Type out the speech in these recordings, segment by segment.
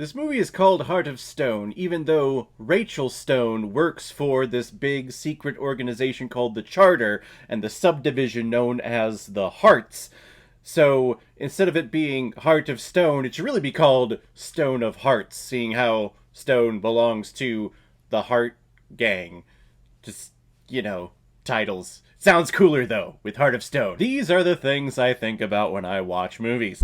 This movie is called Heart of Stone, even though Rachel Stone works for this big secret organization called the Charter and the subdivision known as the Hearts. So instead of it being Heart of Stone, it should really be called Stone of Hearts, seeing how Stone belongs to the Heart Gang. Just, titles. Sounds cooler though, with Heart of Stone. These are the things I think about when I watch movies.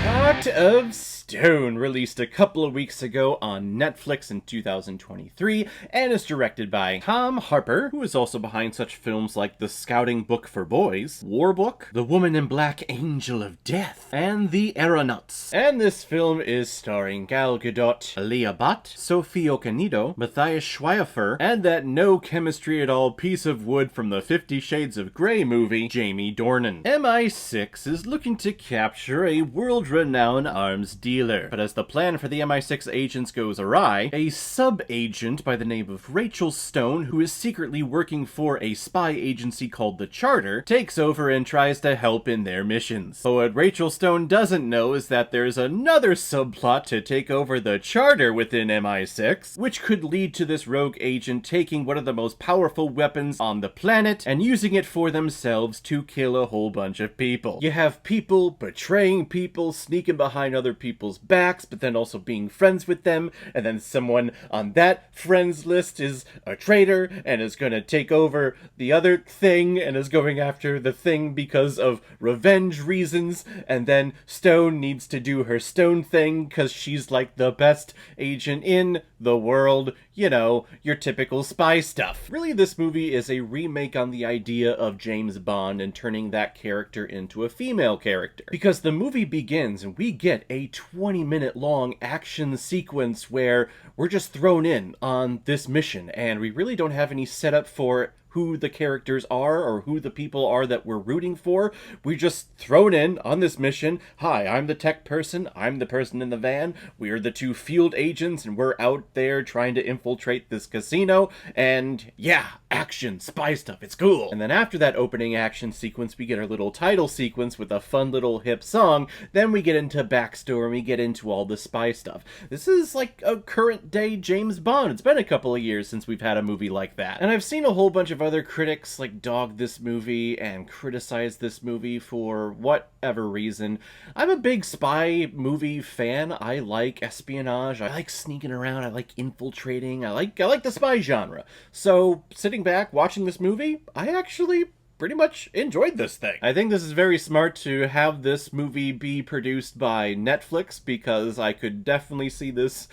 Heart of Stone released a couple of weeks ago on Netflix in 2023 and is directed by Tom Harper, who is also behind such films like The Scouting Book for Boys, War Book, The Woman in Black Angel of Death, and The Aeronauts. And this film is starring Gal Gadot, Alia Bhatt, Sophie Okonedo, Matthias Schweighöfer, and that no chemistry at all piece of wood from the 50 Shades of Grey movie, Jamie Dornan. MI6 is looking to capture a world-renowned arms dealer. But as the plan for the MI6 agents goes awry, a sub-agent by the name of Rachel Stone, who is secretly working for a spy agency called the Charter, takes over and tries to help in their missions. But what Rachel Stone doesn't know is that there's another subplot to take over the Charter within MI6, which could lead to this rogue agent taking one of the most powerful weapons on the planet and using it for themselves to kill a whole bunch of people. You have people betraying people, sneaking behind other people's backs, but then also being friends with them, and then someone on that friends list is a traitor and is gonna take over the other thing and is going after the thing because of revenge reasons, and then Stone needs to do her Stone thing because she's like the best agent in the world, your typical spy stuff. Really, this movie is a remake on the idea of James Bond and turning that character into a female character. Because the movie begins and we get a 20-minute long action sequence where we're just thrown in on this mission and we really don't have any setup for who the characters are or who the people are that we're rooting for. We're just thrown in on this mission. Hi, I'm the tech person. I'm the person in the van. We're the two field agents and we're out there trying to infiltrate this casino. And yeah, action, spy stuff. It's cool. And then after that opening action sequence, we get our little title sequence with a fun little hip song. Then we get into backstory and we get into all the spy stuff. This is like a current day James Bond. It's been a couple of years since we've had a movie like that. And I've seen a whole bunch of other critics dog this movie and criticize this movie for whatever reason. I'm a big spy movie fan. I like espionage. I like sneaking around. I like infiltrating. I like the spy genre. So sitting back watching this movie, I actually pretty much enjoyed this thing. I think this is very smart to have this movie be produced by Netflix because I could definitely see this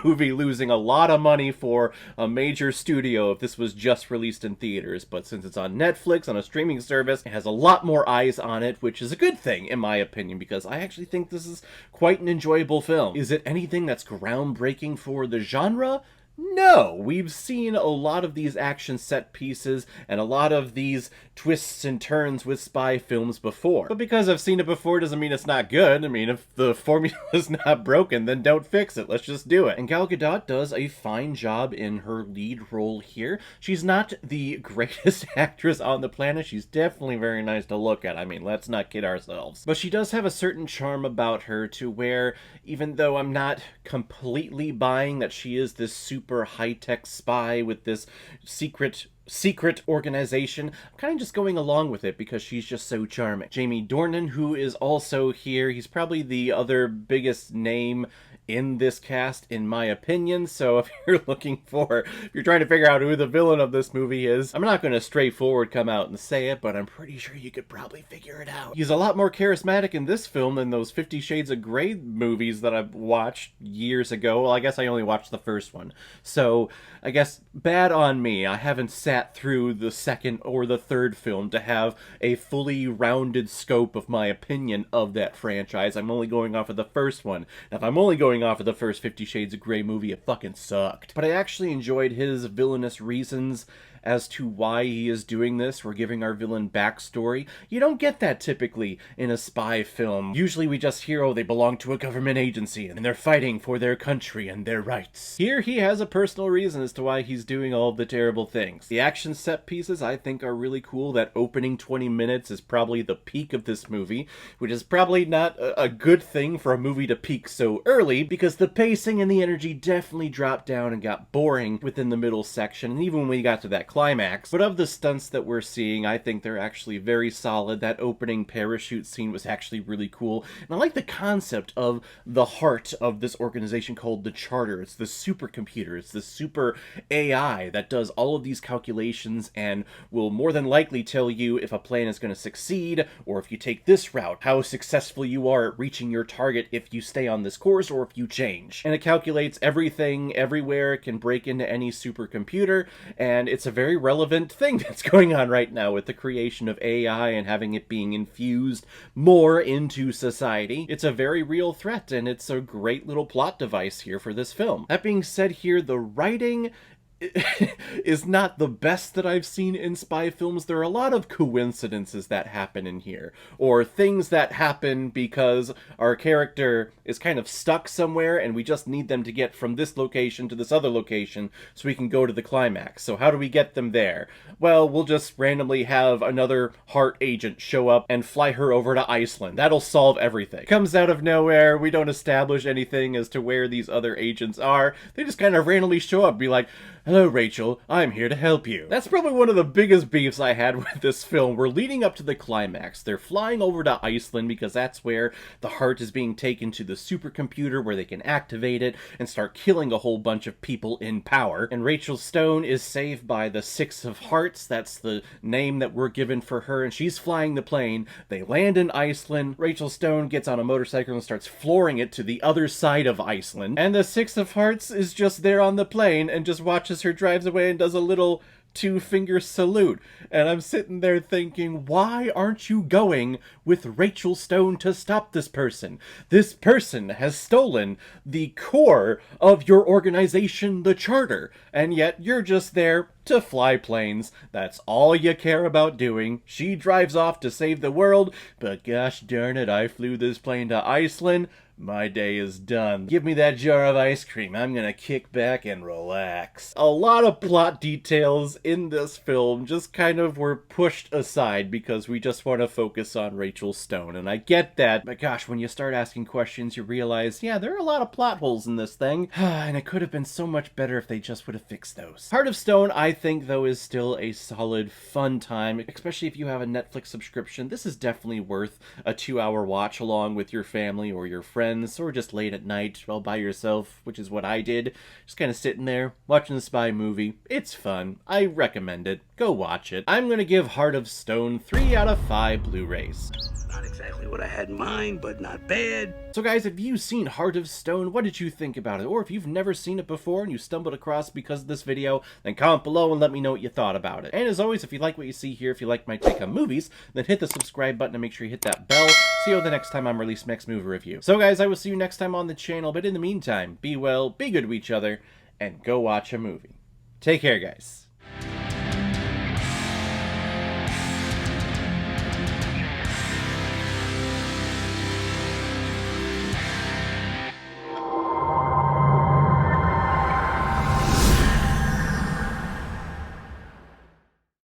movie losing a lot of money for a major studio if this was just released in theaters. But since it's on Netflix, on a streaming service, it has a lot more eyes on it, which is a good thing in my opinion because I actually think this is quite an enjoyable film. Is it anything that's groundbreaking for the genre? No, we've seen a lot of these action set pieces and a lot of these twists and turns with spy films before. But because I've seen it before doesn't mean it's not good. I mean, if the formula's not broken, then don't fix it. Let's just do it. And Gal Gadot does a fine job in her lead role here. She's not the greatest actress on the planet. She's definitely very nice to look at. I mean, let's not kid ourselves. But she does have a certain charm about her to where, even though I'm not completely buying that she is this super high-tech spy with this secret organization, I'm kind of just going along with it because she's just so charming. Jamie Dornan, who is also here, he's probably the other biggest name in this cast, in my opinion. So if you're trying to figure out who the villain of this movie is, I'm not going to straightforward come out and say it, but I'm pretty sure you could probably figure it out. He's a lot more charismatic in this film than those 50 Shades of Grey movies that I've watched years ago. Well, I guess I only watched the first one. So I guess bad on me. I haven't sat through the second or the third film to have a fully rounded scope of my opinion of that franchise. I'm only going off of the first one. Now, if I'm only going off of the first 50 Shades of Grey movie, it fucking sucked. But I actually enjoyed his villainous reasons as to why he is doing this. We're giving our villain backstory. You don't get that typically in a spy film. Usually we just hear, oh, they belong to a government agency and they're fighting for their country and their rights. Here he has a personal reason as to why he's doing all of the terrible things. The action set pieces I think are really cool. That opening 20 minutes is probably the peak of this movie, which is probably not a good thing for a movie to peak so early, because the pacing and the energy definitely dropped down and got boring within the middle section, and even when we got to that climax. But of the stunts that we're seeing, I think they're actually very solid. That opening parachute scene was actually really cool, and I like the concept of the heart of this organization called the Charter. It's the supercomputer, it's the super AI that does all of these calculations and will more than likely tell you if a plan is going to succeed, or if you take this route, how successful you are at reaching your target if you stay on this course or if you change. And it calculates everything, everywhere. It can break into any supercomputer, and it's a very relevant thing that's going on right now with the creation of AI and having it being infused more into society. It's a very real threat, and it's a great little plot device here for this film. That being said, here, the writing is not the best that I've seen in spy films. There are a lot of coincidences that happen in here, or things that happen because our character is kind of stuck somewhere and we just need them to get from this location to this other location so we can go to the climax. So how do we get them there? Well, we'll just randomly have another Heart agent show up and fly her over to Iceland. That'll solve everything. Comes out of nowhere. We don't establish anything as to where these other agents are. They just kind of randomly show up and be like, "Hello, Rachel, I'm here to help you." That's probably one of the biggest beefs I had with this film. We're leading up to the climax. They're flying over to Iceland because that's where the heart is being taken to the supercomputer where they can activate it and start killing a whole bunch of people in power. And Rachel Stone is saved by the Six of Hearts. That's the name that we're given for her, and she's flying the plane. They land in Iceland. Rachel Stone gets on a motorcycle and starts flooring it to the other side of Iceland. And the Six of Hearts is just there on the plane and just watches her, drives away, and does a little two-finger salute. And I'm sitting there thinking, why aren't you going with Rachel Stone to stop this person? This person has stolen the core of your organization, the Charter, and yet you're just there to fly planes. That's all you care about doing. She drives off to save the world, but gosh darn it, I flew this plane to Iceland. My day is done. Give me that jar of ice cream. I'm gonna kick back and relax. A lot of plot details in this film just kind of were pushed aside because we just want to focus on Rachel Stone, and I get that, but gosh, when you start asking questions, you realize, yeah, there are a lot of plot holes in this thing, and it could have been so much better if they just would have fixed those. Heart of Stone, I think, though, is still a solid, fun time, especially if you have a Netflix subscription. This is definitely worth a 2-hour watch along with your family or your friends, or just late at night all by yourself, which is what I did. Just kind of sitting there, watching the spy movie. It's fun. I recommend it. Go watch it. I'm going to give Heart of Stone 3 out of 5 Blu-rays. Not exactly what I had in mind, but not bad. So guys, have you seen Heart of Stone? What did you think about it? Or if you've never seen it before and you stumbled across because of this video, then comment below and let me know what you thought about it. And as always, if you like what you see here, if you like my take on movies, then hit the subscribe button and make sure you hit that bell. See you the next time I'm releasing next movie review. So guys, I will see you next time on the channel, but in the meantime, be well, be good to each other, and go watch a movie. Take care, guys.